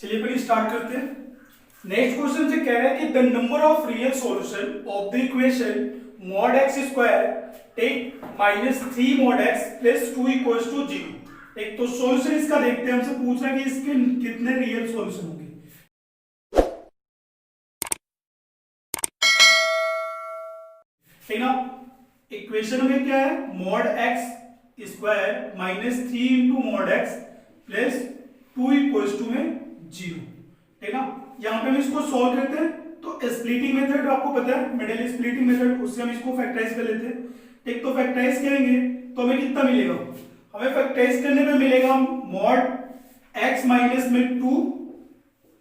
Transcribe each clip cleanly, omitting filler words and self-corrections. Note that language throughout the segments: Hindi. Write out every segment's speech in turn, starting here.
चलिए पहले स्टार्ट करते हैं। नेक्स्ट क्वेश्चन से कह रहा है कि the number of real solution of the equation mod x square take -3 mod x plus 2 equals to 0। एक तो सॉल्यूशन इसका देखते हैं, हमसे पूछ रहा है कि इसके कितने रियल सॉल्यूशन होंगे। ठीक ना, इक्वेशन में क्या है, mod x square -3 into mod x plus 2 equals to में 0। ठीक ना, यहां पे हम इसको सॉल्व करते हैं तो स्प्लिटिंग मेथड आपको पता है, मिडिल स्प्लिटिंग मेथड, उससे हम इसको फैक्टराइज कर लेते हैं। एक तो फैक्टराइज करेंगे तो हमें कितना मिलेगा, हमें फैक्टराइज करने पे मिलेगा mod x माइनस में 2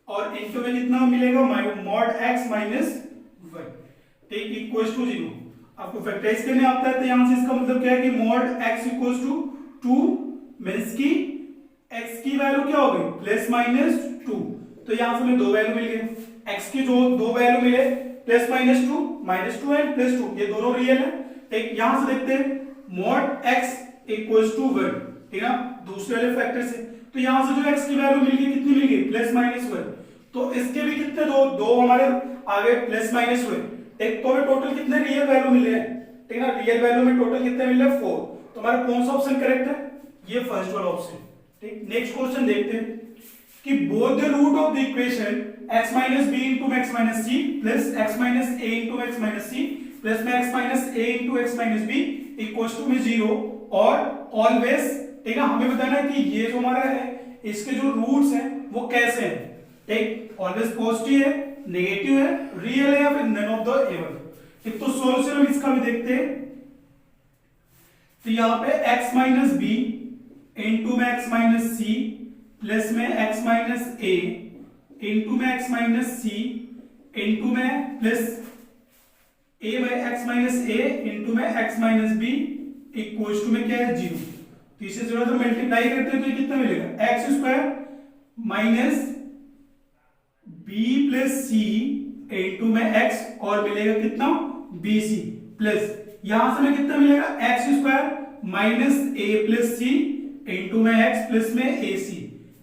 और इनटू में कितना मिलेगा mod x माइनस 1, ठीक, इक्वल्स टू 0। आपको फैक्टराइज करने आता है तो यहां से इसका मतलब क्या है कि mod x equals to 2 means की x की वैल्यू क्या हो गई प्लस माइनस 2, तो यहां से हमें दो वैल्यू मिल गए। x की जो दो वैल्यू मिले प्लस माइनस 2 एंड प्लस 2, ये दोनों रियल है। ठीक, यहां से देखते हैं mod x इक्वल्स टू 1, ठीक है, दूसरे वाले फैक्टर से, तो यहां से जो x की वैल्यू मिल गई कितनी मिल गई प्लस माइनस 1, तो इसके भी कितने दो हमारे आगे प्लस माइनस 1। एक तो हमें टोटल कितने रियल वैल्यू मिले हैं, ठीक है ना, रियल वैल्यू में टोटल कितने मिले 4, तो हमारा कौन सा ऑप्शन करेक्ट है, ये फर्स्ट वाला ऑप्शन। ठीक, नेक्स्ट क्वेश्चन देखते हैं कि both the root of the equation x minus B into x minus C plus x minus A into x minus C plus में x minus A into x minus B equals to में 0 और ऑलवेज, ठीक है, हमें बताना है कि ये जो हमारा है इसके जो रूट्स हैं वो कैसे हैं। ठीक, ऑलवेज पॉजिटिव है, नेगेटिव है, रियल है या फिर नन ऑफ द एबव। एक तो सॉल्यूशन हम इसका भी देखते हैं, तो यहां पे x माइनस बी इंटू में x माइनस सी प्लस में x माइनस ए इंटू में x माइनस सी इंटू में प्लस a में x माइनस ए इंटू में x minus B equals to में क्या है 0। तो इसे जरूरत है मल्टीप्लाई करते हैं तो ये कितना मिलेगा x square minus B plus C into में x और मिलेगा कितना bc प्लस यहां से हमें कितना मिलेगा x स्क्वायर माइनस ए प्लस सी इंटू में x प्लस में ac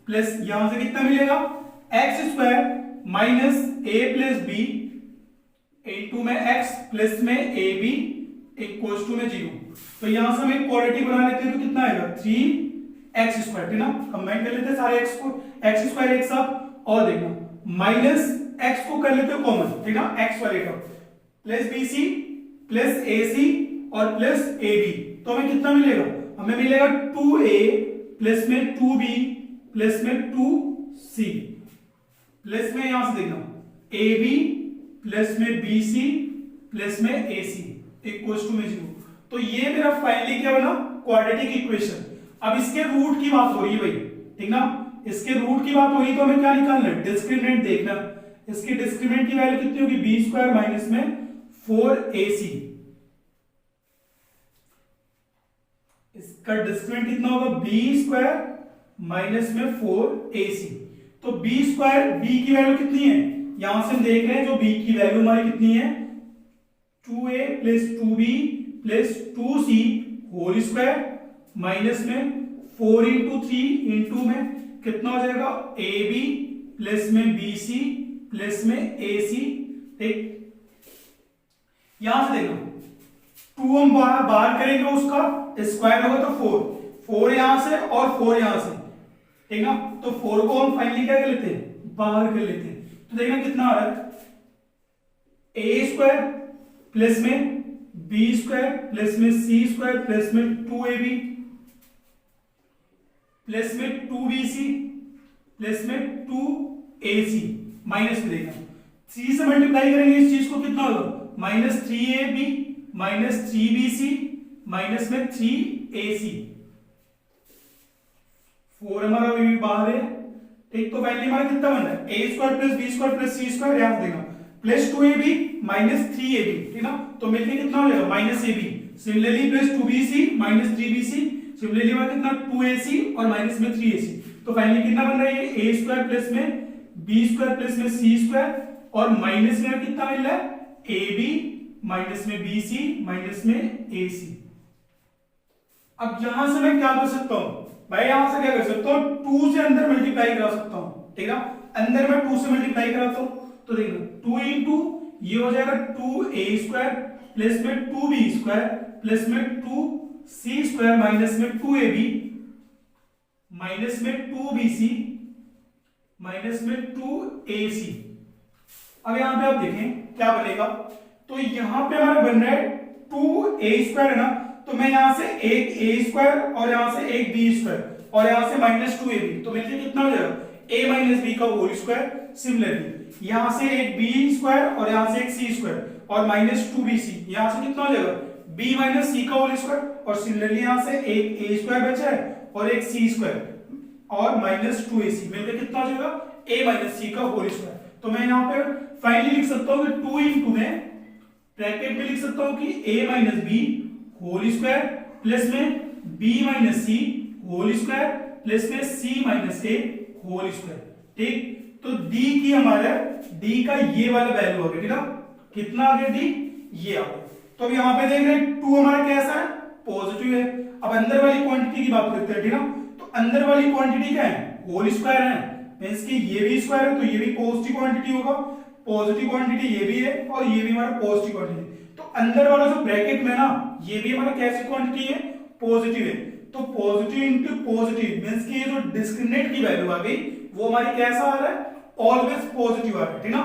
प्लस यहां से कितना मिलेगा एक्स स्क्वायर माइनस ए प्लस बी इंटू में एक्स प्लस में ए बी इक्वल्स टू में 0। तो यहां से हम एक क्वाड्रेटिक बना लेते हैं तो कितना आएगा 3x स्क्वायर, ठीक ना, कंबाइन कर लेते हैं सारे x को, x स्क्वायर एक साथ, और देखना माइनस x को कर लेते हैं कॉमन, ठीक ना, x वाले का प्लस बी सी प्लस ए सी और प्लस ए बी, तो हमें कितना मिलेगा, हमें मिलेगा 2a प्लस में 2b प्लस में 2c प्लस में यहां से देखना ए बी प्लस में बी सी प्लस में ए सी इक्वल्स टू में 0। तो ये मेरा फाइनली क्या बना क्वाड्रेटिक इक्वेशन। अब इसके रूट की बात हो रही है भाई, ठीक ना, इसके रूट की बात हो रही है तो हमें क्या निकालना है, डिस्क्रिमिनेंट देखना। इसके डिस्क्रिमिनेंट की वैल्यू कितनी होगी बी स्क्वायर माइनस में 4ac, इसका डिस्क्रिमिनेंट कितना होगा बी स्क्वायर माइनस में 4ac। तो b स्क्वायर b की वैल्यू कितनी है, यहां से हम देख रहे हैं जो b की वैल्यू हमारी कितनी है 2a plus 2b plus 2c whole square minus में 4 इंटू 3 इंटू में कितना हो जाएगा ab प्लस में bc प्लस में ac। ठीक, यहां से देखो 2 हम बाहर करेंगे उसका स्क्वायर होगा तो 4 यहां से और 4 यहां से, ठीक ना, तो 4 को हम फाइनली क्या कर लेते हैं बाहर कर लेते हैं, तो देखना कितना आ रहा है ए स्क्वायर प्लस में बी स्क्वायर प्लस में सी स्क्वायर प्लस में 2ab प्लस में 2bc प्लस में 2ac माइनस में देखना 3 से मल्टीप्लाई करेंगे इस चीज को कितना होगा minus 3ab minus 3bc minus में 3ac, 4 हमारा भी बाहर है। ठीक, तो फाइनली हमारा कितना बन रहा है A square plus B square plus C square, यहां देगा प्लस 2ab माइनस 3ab, ठीक ना, तो मिलके कितना हो जाएगा minus ab, similarly plus 2bc minus 3bc, similarly हमारा कितना 2ac और माइनस में 3ac। तो फाइनली कितना बन रहा है ये a स्क्वायर प्लस में b स्क्वायर प्लस में c स्क्वायर और माइनस में कितना मिल रहा है ab माइनस में bc माइनस में ac। अब यहां से मैं क्या कर सकता हूं, भाई यहां से क्या कर सकता हूं, 2 से अंदर मल्टीप्लाई करा सकता हूं, ठीक है ना, अंदर मैं 2 से मल्टीप्लाई कराता हूं, तो देखो 2 इंटू ये हो जाएगा 2a² प्लस में 2b² प्लस में 2c² माइनस में 2ab माइनस में 2bc माइनस में 2ac। अब यहां पे आप देखें क्या बनेगा, तो यहां पे हमारा बन रहा है 2a² है ना, तो मैं यहां से एक a² और यहां से एक b² और यहां से माइनस 2ab, तो मिलके कितना हो जाएगा a माइनस b का होल स्क्वायर। सिमिलरली यहां से एक b² और यहां से एक c² और माइनस 2bc, यहां से कितना हो जाएगा b माइनस c का होल स्क्वायर, और सिमिलरली यहां से एक a² बचा है और एक c² और माइनस 2ac, मिलकर कितना हो जाएगा a माइनस c का होल स्क्वायर। तो मैं यहां पे फाइनली लिख सकता हूं कि 2 इंटू में ब्रैकेट में लिख सकता हूं कि a minus b whole square plus में b minus c whole square plus में c minus a whole square, ठीक। तो d की हमारा d का ये वाला वैल्यू आ गया, ठीक है, कितना आ गया d, ये आ गया। तो अब यहां पे देख रहे हैं 2 हमारा कैसा है, पॉजिटिव है। अब अंदर वाली क्वांटिटी की बात करते हैं, ठीक है, तो अंदर वाली क्वांटिटी क्या है, होल स्क्वायर है, मींस कि ये भी स्क्वायर है तो ये भी पॉजिटिव क्वांटिटी होगा, पॉजिटिव क्वांटिटी ये भी है और ये भी हमारा पॉजिटिव क्वांटिटी। तो अंदर वाला जो ब्रैकेट में ना, ये भी हमारा कैसी क्वांटिटी है, पॉजिटिव है। तो पॉजिटिव इंटू पॉजिटिव मींस कि ये जो डिस्क्रिमिनेंट की वैल्यू आ गई वो हमारी कैसा आ रहा है, ऑलवेज पॉजिटिव आ रहा है, ठीक ना,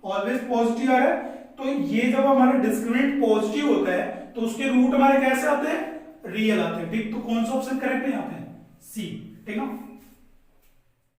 ऑलवेज पॉजिटिव आ रहा है। तो ये जब हमारा डिस्क्रिमिनेंट पॉजिटिव होता है तो उसके रूट हमारे कैसे आते हैं, रियल आते हैं, ठीक। तो कौन सा ऑप्शन करेक्ट है यहाँ पे, सी, ठीक ना।